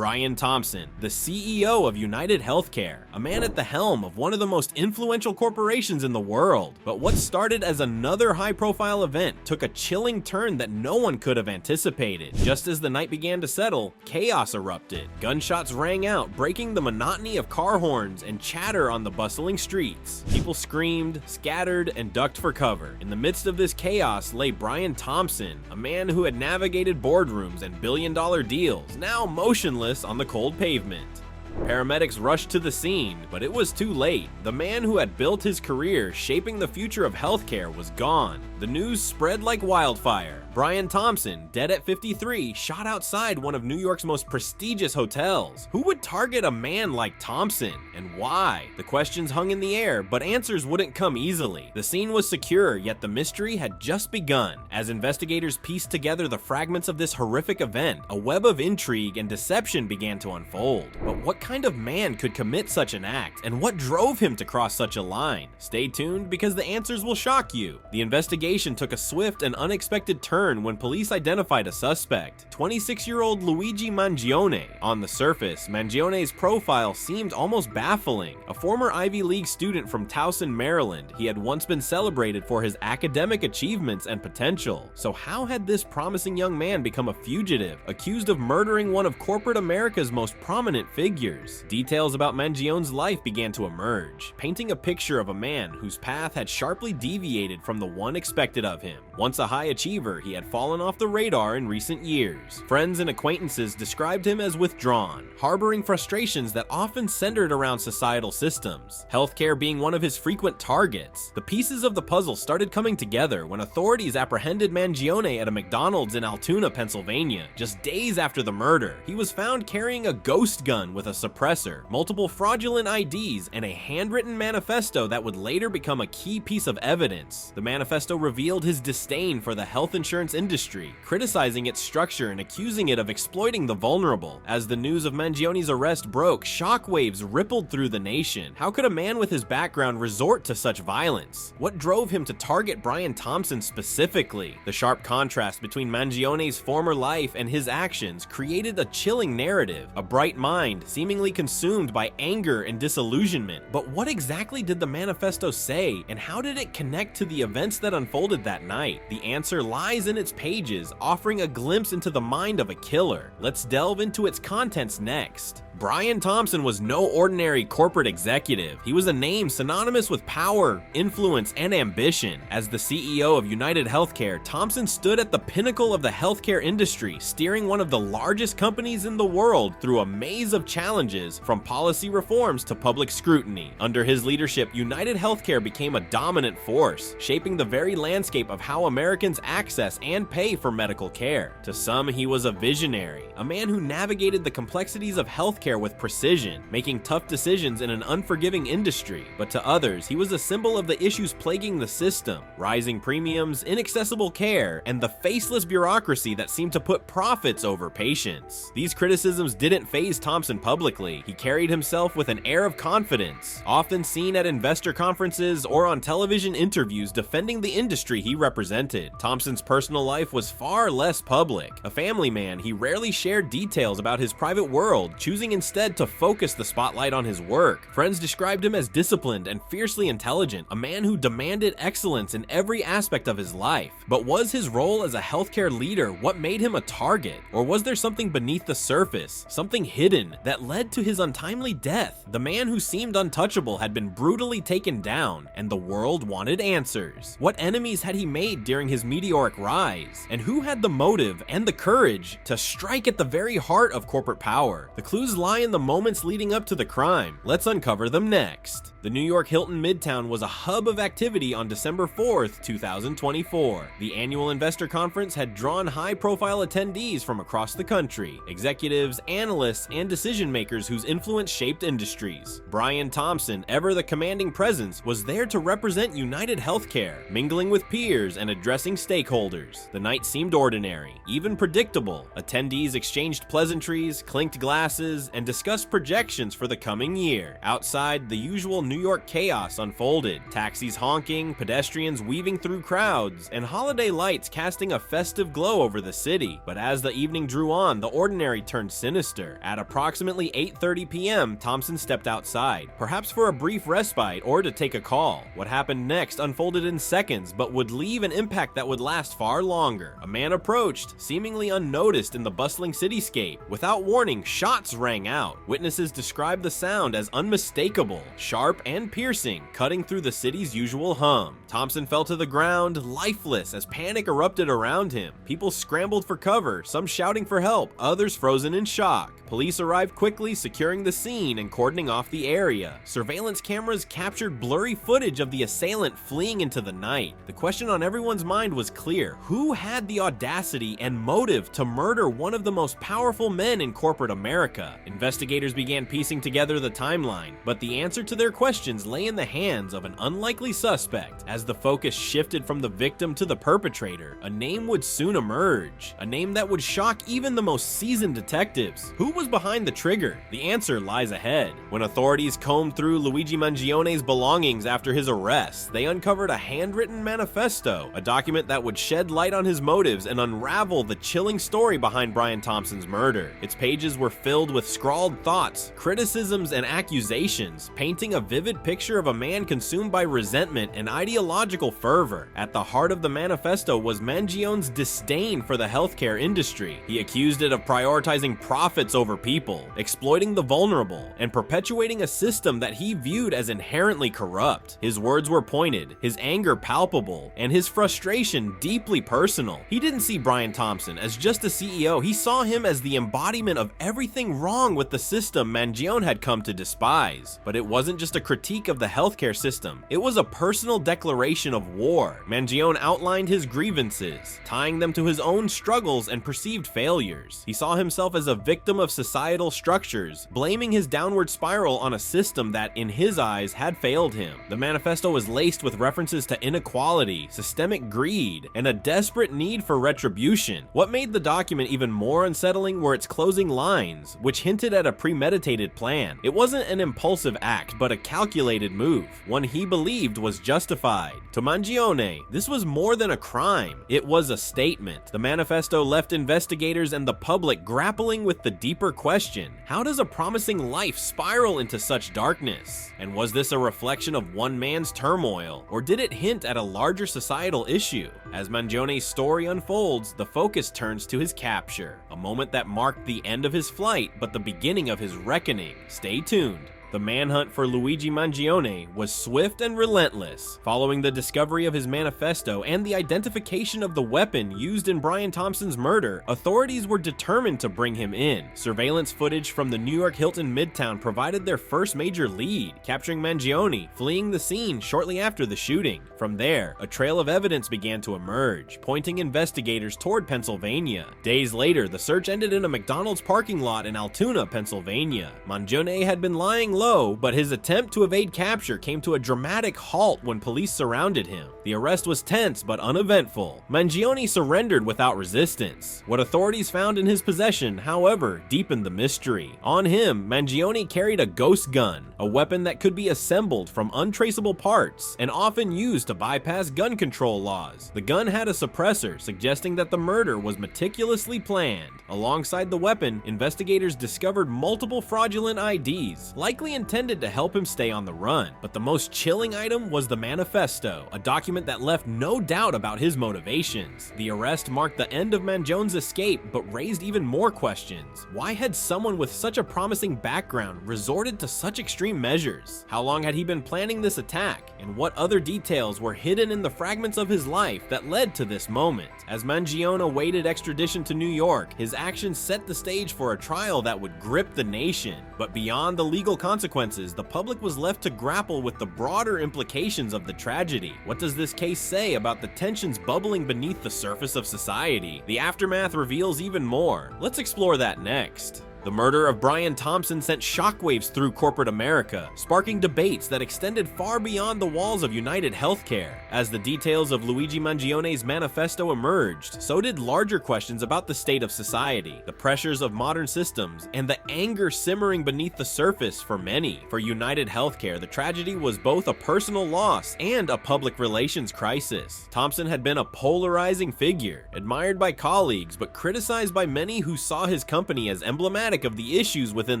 Brian Thompson, the CEO of UnitedHealthcare, a man at the helm of one of the most influential corporations in the world. But what started as another high-profile event took a chilling turn that no one could have anticipated. Just as the night began to settle, chaos erupted. Gunshots rang out, breaking the monotony of car horns and chatter on the bustling streets. People screamed, scattered, and ducked for cover. In the midst of this chaos lay Brian Thompson, a man who had navigated boardrooms and billion-dollar deals, now motionless on the cold pavement. Paramedics rushed to the scene, but it was too late. The man who had built his career shaping the future of healthcare was gone. The news spread like wildfire. Brian Thompson, dead at 53, shot outside one of New York's most prestigious hotels. Who would target a man like Thompson, and why? The questions hung in the air, but answers wouldn't come easily. The scene was secure, yet the mystery had just begun. As investigators pieced together the fragments of this horrific event, a web of intrigue and deception began to unfold. But what kind of man could commit such an act, and what drove him to cross such a line? Stay tuned, because the answers will shock you. The investigation took a swift and unexpected turn when police identified a suspect, 26-year-old Luigi Mangione. On the surface, Mangione's profile seemed almost baffling. A former Ivy League student from Towson, Maryland, he had once been celebrated for his academic achievements and potential. So how had this promising young man become a fugitive, accused of murdering one of corporate America's most prominent figures? Details about Mangione's life began to emerge, painting a picture of a man whose path had sharply deviated from the one expected of him. Once a high achiever, he had fallen off the radar in recent years. Friends and acquaintances described him as withdrawn, harboring frustrations that often centered around societal systems, healthcare being one of his frequent targets. The pieces of the puzzle started coming together when authorities apprehended Mangione at a McDonald's in Altoona, Pennsylvania. Just days after the murder, he was found carrying a ghost gun with a suppressor, multiple fraudulent IDs, and a handwritten manifesto that would later become a key piece of evidence. The manifesto revealed his disdain for the health insurance industry, criticizing its structure and accusing it of exploiting the vulnerable. As the news of Mangione's arrest broke, shockwaves rippled through the nation. How could a man with his background resort to such violence? What drove him to target Brian Thompson specifically? The sharp contrast between Mangione's former life and his actions created a chilling narrative, a bright mind seemingly consumed by anger and disillusionment. But what exactly did the manifesto say, and how did it connect to the events that unfolded that night? The answer lies in its pages, offering a glimpse into the mind of a killer. Let's delve into its contents next. Brian Thompson was no ordinary corporate executive. He was a name synonymous with power, influence, and ambition. As the CEO of UnitedHealthcare, Thompson stood at the pinnacle of the healthcare industry, steering one of the largest companies in the world through a maze of challenges, from policy reforms to public scrutiny. Under his leadership, UnitedHealthcare became a dominant force, shaping the very landscape of how Americans access and pay for medical care. To some, he was a visionary, a man who navigated the complexities of healthcare with precision, making tough decisions in an unforgiving industry. But to others, he was a symbol of the issues plaguing the system: rising premiums, inaccessible care, and the faceless bureaucracy that seemed to put profits over patients. These criticisms didn't faze Thompson publicly. He carried himself with an air of confidence, often seen at investor conferences or on television interviews defending the industry he represented. Thompson's personal life was far less public. A family man, he rarely shared details about his private world, choosing instead to focus the spotlight on his work. Friends described him as disciplined and fiercely intelligent, a man who demanded excellence in every aspect of his life. But was his role as a healthcare leader what made him a target? Or was there something beneath the surface, something hidden, that led to his untimely death? The man who seemed untouchable had been brutally taken down, and the world wanted answers. What enemies had he made during his meteoric rise? And who had the motive and the courage to strike at the very heart of corporate power? The clues lie in the moments leading up to the crime. Let's uncover them next. The New York Hilton Midtown was a hub of activity on December 4th, 2024. The annual investor conference had drawn high-profile attendees from across the country, executives, analysts, and decision-makers whose influence shaped industries. Brian Thompson, ever the commanding presence, was there to represent UnitedHealthcare, mingling with peers and addressing stakeholders. The night seemed ordinary, even predictable. Attendees exchanged pleasantries, clinked glasses, and and discussed projections for the coming year. Outside, the usual New York chaos unfolded, taxis honking, pedestrians weaving through crowds, and holiday lights casting a festive glow over the city. But as the evening drew on, the ordinary turned sinister. At approximately 8:30 p.m., Thompson stepped outside, perhaps for a brief respite or to take a call. What happened next unfolded in seconds, but would leave an impact that would last far longer. A man approached, seemingly unnoticed in the bustling cityscape. Without warning, shots rang out. Witnesses described the sound as unmistakable, sharp and piercing, cutting through the city's usual hum. Thompson fell to the ground, lifeless, as panic erupted around him. People scrambled for cover, some shouting for help, others frozen in shock. Police arrived quickly, securing the scene and cordoning off the area. Surveillance cameras captured blurry footage of the assailant fleeing into the night. The question on everyone's mind was clear: who had the audacity and motive to murder one of the most powerful men in corporate America? Investigators began piecing together the timeline, but the answer to their questions lay in the hands of an unlikely suspect. As the focus shifted from the victim to the perpetrator, a name would soon emerge, a name that would shock even the most seasoned detectives. Who was behind the trigger? The answer lies ahead. When authorities combed through Luigi Mangione's belongings after his arrest, they uncovered a handwritten manifesto, a document that would shed light on his motives and unravel the chilling story behind Brian Thompson's murder. Its pages were filled with scrawled thoughts, criticisms, and accusations, painting a vivid picture of a man consumed by resentment and ideological fervor. At the heart of the manifesto was Mangione's disdain for the healthcare industry. He accused it of prioritizing profits over people, exploiting the vulnerable, and perpetuating a system that he viewed as inherently corrupt. His words were pointed, his anger palpable, and his frustration deeply personal. He didn't see Brian Thompson as just a CEO, he saw him as the embodiment of everything wrong with the system Mangione had come to despise. But it wasn't just a critique of the healthcare system, it was a personal declaration of war. Mangione outlined his grievances, tying them to his own struggles and perceived failures. He saw himself as a victim of societal structures, blaming his downward spiral on a system that, in his eyes, had failed him. The manifesto was laced with references to inequality, systemic greed, and a desperate need for retribution. What made the document even more unsettling were its closing lines, which hinted at a premeditated plan. It wasn't an impulsive act, but a calculated move, one he believed was justified. To Mangione, this was more than a crime, it was a statement. The manifesto left investigators and the public grappling with the deeper question: how does a promising life spiral into such darkness? And was this a reflection of one man's turmoil, or did it hint at a larger societal issue? As Mangione's story unfolds, the focus turns to his capture, a moment that marked the end of his flight but the beginning of his reckoning. Stay tuned. The manhunt for Luigi Mangione was swift and relentless. Following the discovery of his manifesto and the identification of the weapon used in Brian Thompson's murder, authorities were determined to bring him in. Surveillance footage from the New York Hilton Midtown provided their first major lead, capturing Mangione fleeing the scene shortly after the shooting. From there, a trail of evidence began to emerge, pointing investigators toward Pennsylvania. Days later, the search ended in a McDonald's parking lot in Altoona, Pennsylvania. Mangione had been lying low, but his attempt to evade capture came to a dramatic halt when police surrounded him. The arrest was tense but uneventful. Mangione surrendered without resistance. What authorities found in his possession, however, deepened the mystery. On him, Mangione carried a ghost gun, a weapon that could be assembled from untraceable parts and often used to bypass gun control laws. The gun had a suppressor, suggesting that the murder was meticulously planned. Alongside the weapon, investigators discovered multiple fraudulent IDs, likely intended to help him stay on the run. But the most chilling item was the manifesto, a document that left no doubt about his motivations. The arrest marked the end of Mangione's escape, but raised even more questions. Why had someone with such a promising background resorted to such extreme measures? How long had he been planning this attack? And what other details were hidden in the fragments of his life that led to this moment? As Mangione awaited extradition to New York, his actions set the stage for a trial that would grip the nation. But beyond the legal consequences, the public was left to grapple with the broader implications of the tragedy. What does this case say about the tensions bubbling beneath the surface of society? The aftermath reveals even more. Let's explore that next. The murder of Brian Thompson sent shockwaves through corporate America, sparking debates that extended far beyond the walls of UnitedHealthcare. As the details of Luigi Mangione's manifesto emerged, so did larger questions about the state of society, the pressures of modern systems, and the anger simmering beneath the surface for many. For UnitedHealthcare, the tragedy was both a personal loss and a public relations crisis. Thompson had been a polarizing figure, admired by colleagues, but criticized by many who saw his company as emblematic of the issues within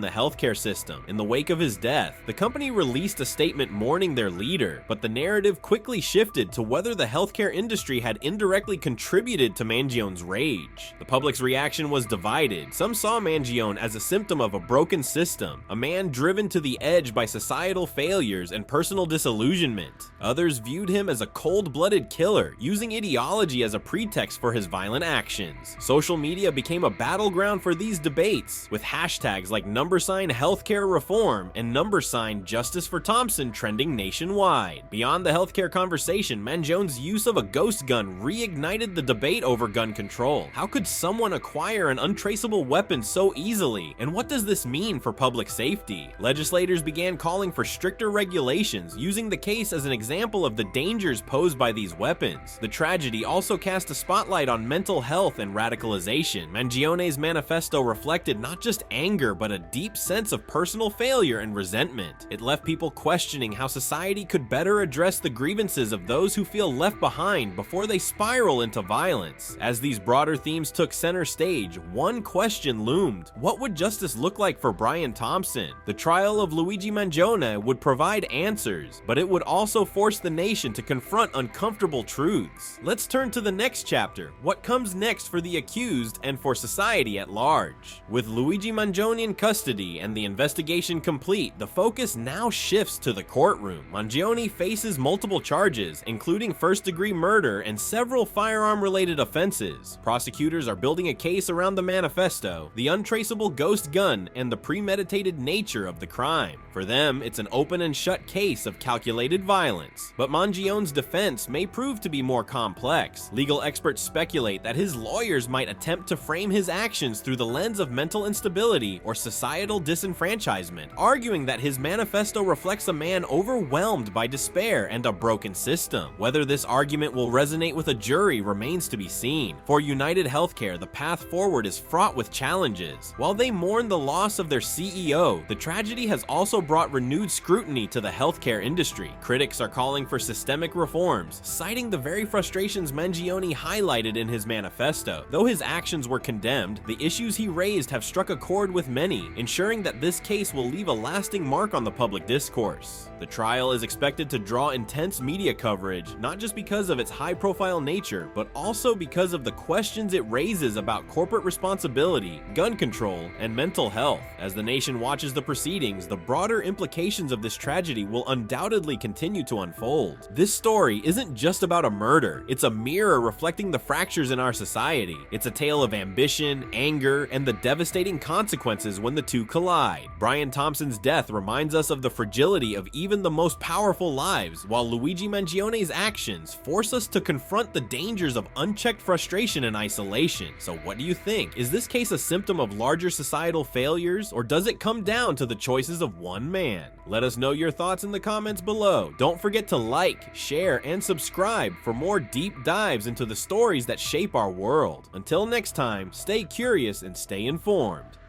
the healthcare system. In the wake of his death, the company released a statement mourning their leader, but the narrative quickly shifted to whether the healthcare industry had indirectly contributed to Mangione's rage. The public's reaction was divided. Some saw Mangione as a symptom of a broken system, a man driven to the edge by societal failures and personal disillusionment. Others viewed him as a cold-blooded killer, using ideology as a pretext for his violent actions. Social media became a battleground for these debates, with hashtags like #healthcare reform and #justice for Thompson trending nationwide. Beyond the healthcare conversation, Mangione's use of a ghost gun reignited the debate over gun control. How could someone acquire an untraceable weapon so easily, and what does this mean for public safety? Legislators began calling for stricter regulations, using the case as an example of the dangers posed by these weapons. The tragedy also cast a spotlight on mental health and radicalization. Mangione's manifesto reflected not just anger, but a deep sense of personal failure and resentment. It left people questioning how society could better address the grievances of those who feel left behind before they spiral into violence. As these broader themes took center stage, one question loomed: what would justice look like for Brian Thompson? The trial of Luigi Mangione would provide answers, but it would also force the nation to confront uncomfortable truths. Let's turn to the next chapter: what comes next for the accused and for society at large. With Luigi Mangione in custody and the investigation complete, the focus now shifts to the courtroom. Mangione faces multiple charges, including first-degree murder and several firearm-related offenses. Prosecutors are building a case around the manifesto, the untraceable ghost gun, and the premeditated nature of the crime. For them, it's an open and shut case of calculated violence. But Mangione's defense may prove to be more complex. Legal experts speculate that his lawyers might attempt to frame his actions through the lens of mental instability or societal disenfranchisement, arguing that his manifesto reflects a man overwhelmed by despair and a broken system. Whether this argument will resonate with a jury remains to be seen. For UnitedHealthcare, the path forward is fraught with challenges. While they mourn the loss of their CEO, the tragedy has also brought renewed scrutiny to the healthcare industry. Critics are calling for systemic reforms, citing the very frustrations Mangione highlighted in his manifesto. Though his actions were condemned, the issues he raised have struck a chord with many, ensuring that this case will leave a lasting mark on the public discourse. The trial is expected to draw intense media coverage, not just because of its high-profile nature, but also because of the questions it raises about corporate responsibility, gun control, and mental health. As the nation watches the proceedings, the broader implications of this tragedy will undoubtedly continue to unfold. This story isn't just about a murder, it's a mirror reflecting the fractures in our society. It's a tale of ambition, anger, and the devastating consequences when the two collide. Brian Thompson's death reminds us of the fragility of even the most powerful lives, while Luigi Mangione's actions force us to confront the dangers of unchecked frustration and isolation. So what do you think? Is this case a symptom of larger societal failures, or does it come down to the choices of one man? Let us know your thoughts in the comments below. Don't forget to like, share, and subscribe for more deep dives into the stories that shape our world. Until next time, stay curious and stay informed.